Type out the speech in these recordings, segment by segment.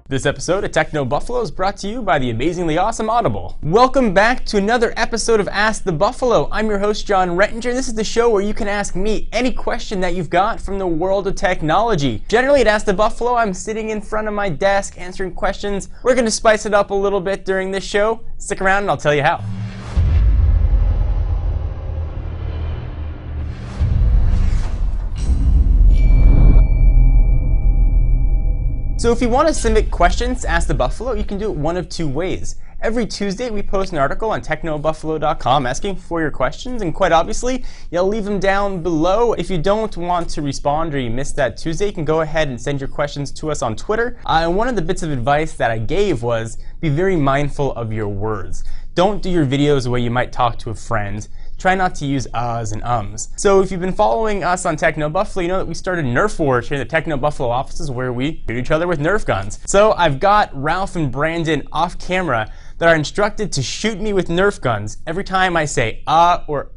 This episode of Techno Buffalo is brought to you by the amazingly awesome Audible. Welcome back to another episode of Ask the Buffalo. I'm your host, John Rettinger. This is the show where you can ask me any question that you've got from the world of technology. Generally at Ask the Buffalo, I'm sitting in front of my desk answering questions. We're going to spice it up a little bit during this show. Stick around and I'll tell you how. So if you want to submit questions to Ask the Buffalo, you can do it one of two ways. Every Tuesday, we post an article on technobuffalo.com asking for your questions, and quite obviously, you'll leave them down below. If you don't want to respond or you missed that Tuesday, you can go ahead and send your questions to us on Twitter. And one of the bits of advice that I gave was be very mindful of your words. Don't do your videos the way you might talk to a friend. Try not to use uhs and ums. So if you've been following us on Techno Buffalo, you know that we started Nerf Wars here in the Techno Buffalo offices where we shoot each other with Nerf guns. So I've got Ralph and Brandon off camera that are instructed to shoot me with Nerf guns every time I say or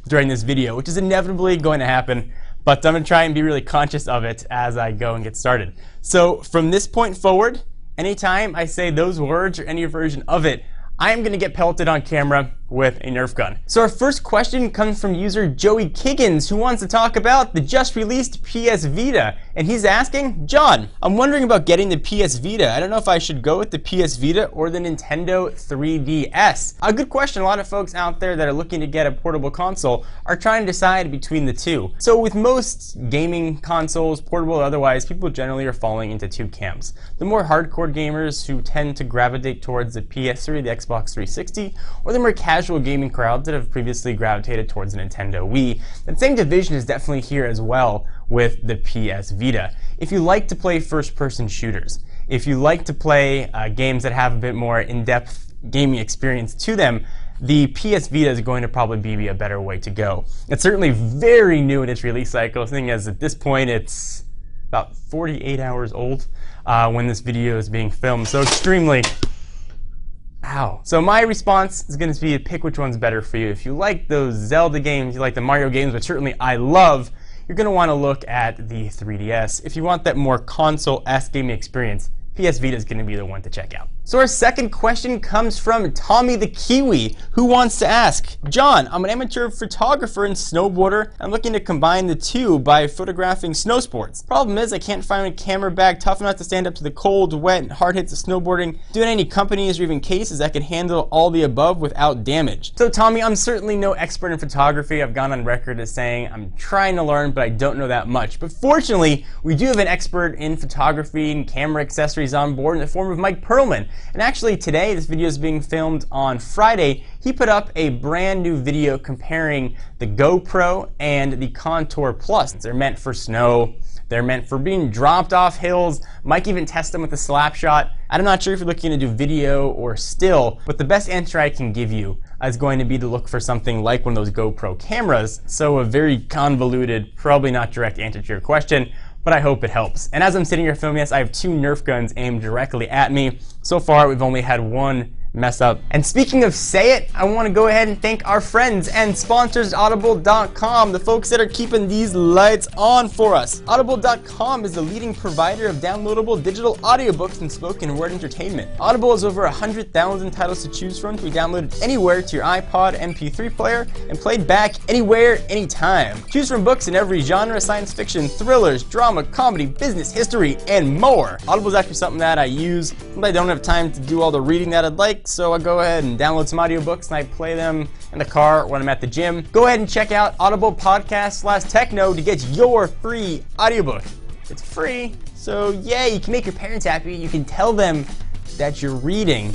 during this video, which is inevitably going to happen, but I'm going to try and be really conscious of it as I go and get started. So from this point forward, anytime I say those words or any version of it, I am going to get pelted on camera with a Nerf gun. So our first question comes from user Joey Kiggins, who wants to talk about the just released PS Vita. And he's asking, John, I'm wondering about getting the PS Vita. I don't know if I should go with the PS Vita or the Nintendo 3DS. A good question. A lot of folks out there that are looking to get a portable console are trying to decide between the two. So with most gaming consoles, portable or otherwise, people generally are falling into two camps. The more hardcore gamers who tend to gravitate towards the PS3, the Xbox 360, or the more casual gaming crowds that have previously gravitated towards the Nintendo Wii. That same division is definitely here as well with the PS Vita. If you like to play first-person shooters, if you like to play games that have a bit more in-depth gaming experience to them, the PS Vita is going to probably be a better way to go. It's certainly very new in its release cycle, seeing as at this point it's about 48 hours old when this video is being filmed, so extremely Ow. So my response is going to be to pick which one's better for you. If you like those Zelda games, you like the Mario games, which certainly I love, you're going to want to look at the 3DS. If you want that more console-esque gaming experience, PS Vita is going to be the one to check out. So our second question comes from Tommy the Kiwi, who wants to ask, John, I'm an amateur photographer and snowboarder. I'm looking to combine the two by photographing snow sports. Problem is I can't find a camera bag tough enough to stand up to the cold, wet, and hard hits of snowboarding. Do you have any companies or even cases that can handle all the above without damage? So Tommy, I'm certainly no expert in photography. I've gone on record as saying I'm trying to learn, but I don't know that much. But fortunately, we do have an expert in photography and camera accessories on board in the form of Mike Perlman. And actually today, this video is being filmed on Friday, he put up a brand new video comparing the GoPro and the Contour Plus. They're meant for snow, they're meant for being dropped off hills. Mike even tested them with a slap shot. I'm not sure if you're looking to do video or still, but the best answer I can give you is going to be to look for something like one of those GoPro cameras. So a very convoluted, probably not direct answer to your question, but I hope it helps. And as I'm sitting here filming this, I have two Nerf guns aimed directly at me. So far, we've only had one mess up. And speaking of say it, I want to go ahead and thank our friends and sponsors Audible.com, the folks that are keeping these lights on for us. Audible.com is the leading provider of downloadable digital audiobooks and spoken word entertainment. Audible has over 100,000 titles to choose from to be downloaded anywhere to your iPod MP3 player and played back anywhere, anytime. Choose from books in every genre: science fiction, thrillers, drama, comedy, business, history, and more. Audible is actually something that I use when I don't have time to do all the reading that I'd like, so I go ahead and download some audiobooks and I play them in the car when I'm at the gym. Go ahead and check out Audible Podcast/Techno to get your free audiobook. It's free, so yay, you can make your parents happy. You can tell them that you're reading,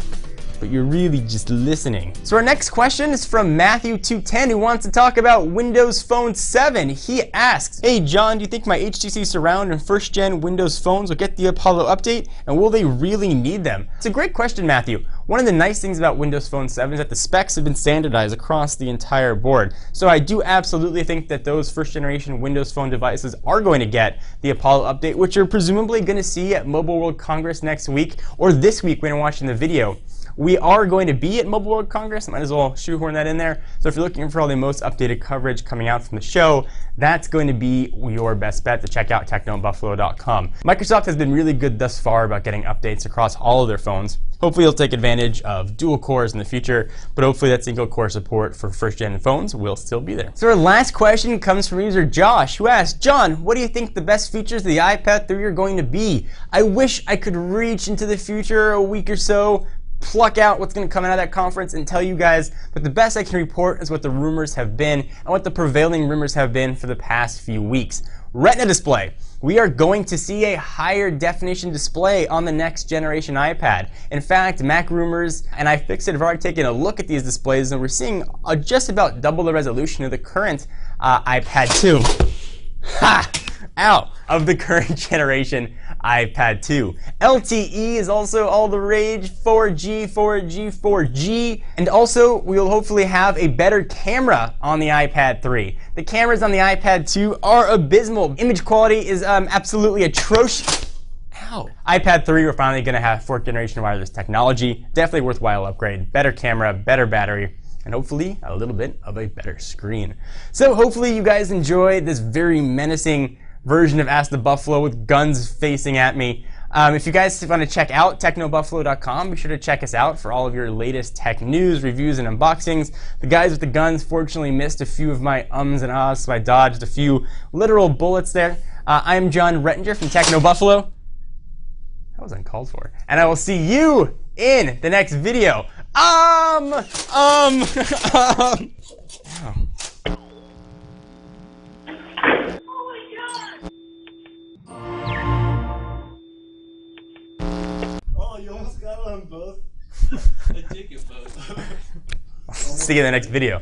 but you're really just listening. So our next question is from Matthew210, who wants to talk about Windows Phone 7. He asks, hey John, do you think my HTC Surround and first gen Windows phones will get the Apollo update, and will they really need them? It's a great question, Matthew. One of the nice things about Windows Phone 7 is that the specs have been standardized across the entire board. So I do absolutely think that those first generation Windows Phone devices are going to get the Apollo update, which you're presumably going to see at Mobile World Congress next week, or this week when you're watching the video. we are going to be at Mobile World Congress. Might as well shoehorn that in there. So if you're looking for all the most updated coverage coming out from the show, that's going to be your best bet to check out technobuffalo.com. Microsoft has been really good thus far about getting updates across all of their phones. Hopefully you'll take advantage of dual cores in the future, but hopefully that single core support for first gen phones will still be there. So our last question comes from user Josh, who asked, John, what do you think the best features of the iPad 3 are going to be? I wish I could reach into the future a week or so, pluck out what's going to come out of that conference and tell you guys, but the best I can report is what the rumors have been and what the prevailing rumors have been for the past few weeks. Retina display. We are going to see a higher definition display on the next generation iPad. In fact, Mac rumors and iFixit have already taken a look at these displays, and we're seeing just about double the resolution of the current iPad 2. Ha! Ow! Of the current generation iPad 2. LTE is also all the rage, 4G, 4G, 4G, and also we will hopefully have a better camera on the iPad 3. The cameras on the iPad 2 are abysmal. Image quality is absolutely atrocious. Ow. iPad 3, we're finally going to have 4th generation wireless technology. Definitely worthwhile upgrade. Better camera, better battery, and hopefully a little bit of a better screen. So hopefully you guys enjoyed this very menacing version of Ask the Buffalo with guns facing at me. If you guys want to check out technobuffalo.com, be sure to check us out for all of your latest tech news, reviews, and unboxings. The guys with the guns fortunately missed a few of my ums and ahs, so I dodged a few literal bullets there. I'm John Rettinger from Technobuffalo. That was uncalled for. And I will see you in the next video. Oh. Oh, you almost got it on both? I take it both. See you in the next video.